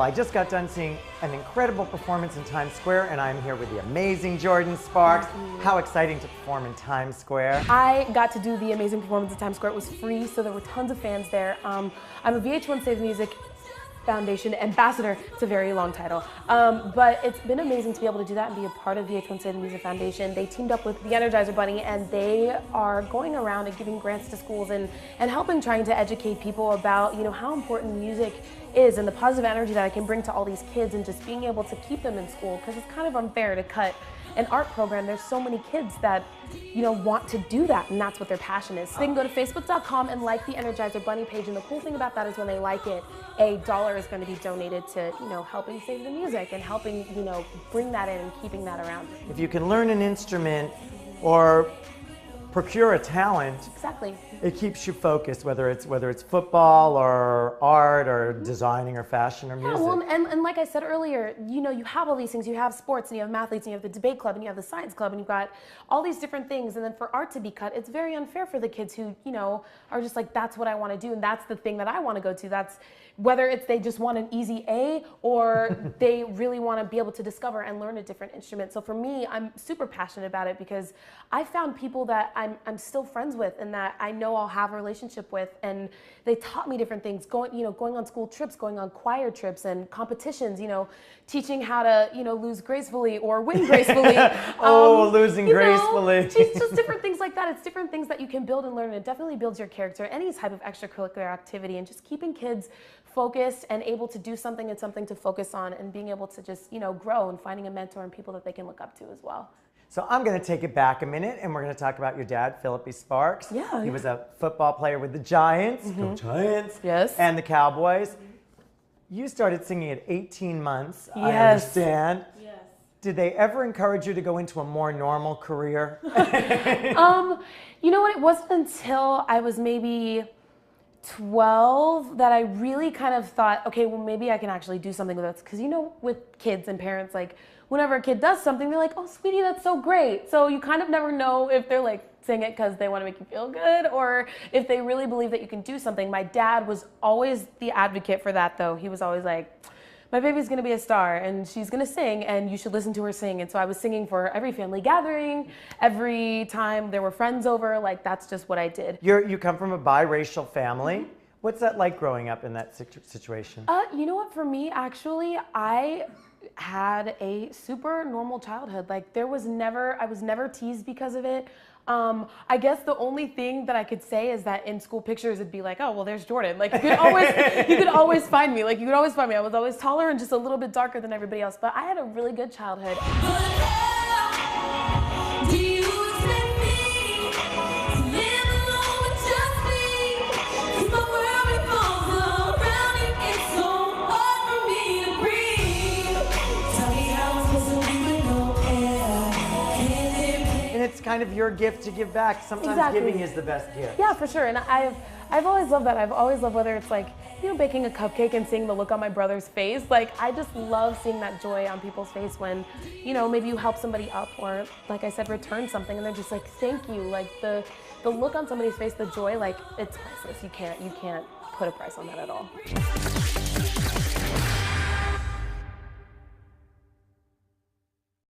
I just got done seeing an incredible performance in Times Square, and I'm here with the amazing Jordin Sparx. How exciting to perform in Times Square. I got to do the amazing performance in Times Square. It was free, so there were tons of fans there. I'm a VH1 Save the Music Foundation ambassador. It's a very long title, but it's been amazing to be able to do that and be a part of VH1 Save the Music Foundation. They teamed up with the Energizer Bunny, and they are going around and giving grants to schools and helping trying to educate people about, you know, how important music is and the positive energy that I can bring to all these kids, and just being able to keep them in school, because it's kind of unfair to cut an art program. There's so many kids that, you know, want to do that, and that's what their passion is. So they can go to facebook.com and like the Energizer Bunny page, and the cool thing about that is when they like it, $1 is going to be donated to, you know, helping save the music and helping, you know, bring that in and keeping that around. If you can learn an instrument or procure a talent, exactly, it keeps you focused, whether it's football or art or designing or fashion or music. Yeah, well, and like I said earlier, you know, you have all these things. You have sports, and you have mathletes, and you have the debate club, and you have the science club, and you've got all these different things. And then for art to be cut, it's very unfair for the kids who, you know, are just like, that's what I want to do, and that's the thing that I want to go to. That's whether it's they just want an easy A or they really want to be able to discover and learn a different instrument. So for me, I'm super passionate about it because I found people that I'm still friends with and that I know I'll have a relationship with, and they taught me different things, going on school trips, going on choir trips and competitions, you know, teaching how to, you know, lose gracefully or win gracefully. Losing gracefully. It's just different things like that. It's different things that you can build and learn, and it definitely builds your character, any type of extracurricular activity, and just keeping kids focused and able to do something and something to focus on, and being able to just, you know, grow and finding a mentor and people that they can look up to as well. So I'm going to take it back a minute, and we're going to talk about your dad, Phillip Sparx. Yeah. He was a football player with the Giants, go Giants, yes, and the Cowboys. You started singing at 18 months, yes. I understand. Yes. Did they ever encourage you to go into a more normal career? You know what? It wasn't until I was maybe 12 that I really kind of thought, okay, well, maybe I can actually do something with this. Because, you know, with kids and parents, like, whenever a kid does something, they're like, oh, sweetie, that's so great. So you kind of never know if they're like saying it because they want to make you feel good, or if they really believe that you can do something. My dad was always the advocate for that, though. He was always like, my baby's going to be a star, and she's going to sing, and you should listen to her sing. And so I was singing for every family gathering, every time there were friends over. Like, that's just what I did. You come from a biracial family. Mm-hmm. What's that like growing up in that situation? You know what? For me, actually, I had a super normal childhood. Like, I was never teased because of it. I guess the only thing that I could say is that in school pictures it'd be like, oh, well, there's Jordin. Like, you could always find me. Like, you could always find me. I was always taller and just a little bit darker than everybody else. But I had a really good childhood. It's kind of your gift to give back. Sometimes exactly. Giving is the best gift. Yeah, for sure. And I've always loved that. I've always loved whether it's like, you know, baking a cupcake and seeing the look on my brother's face. Like, I just love seeing that joy on people's face when, you know, maybe you help somebody up, or like I said, return something, and they're just like, thank you. Like, the look on somebody's face, the joy, like, it's priceless. You can't put a price on that at all.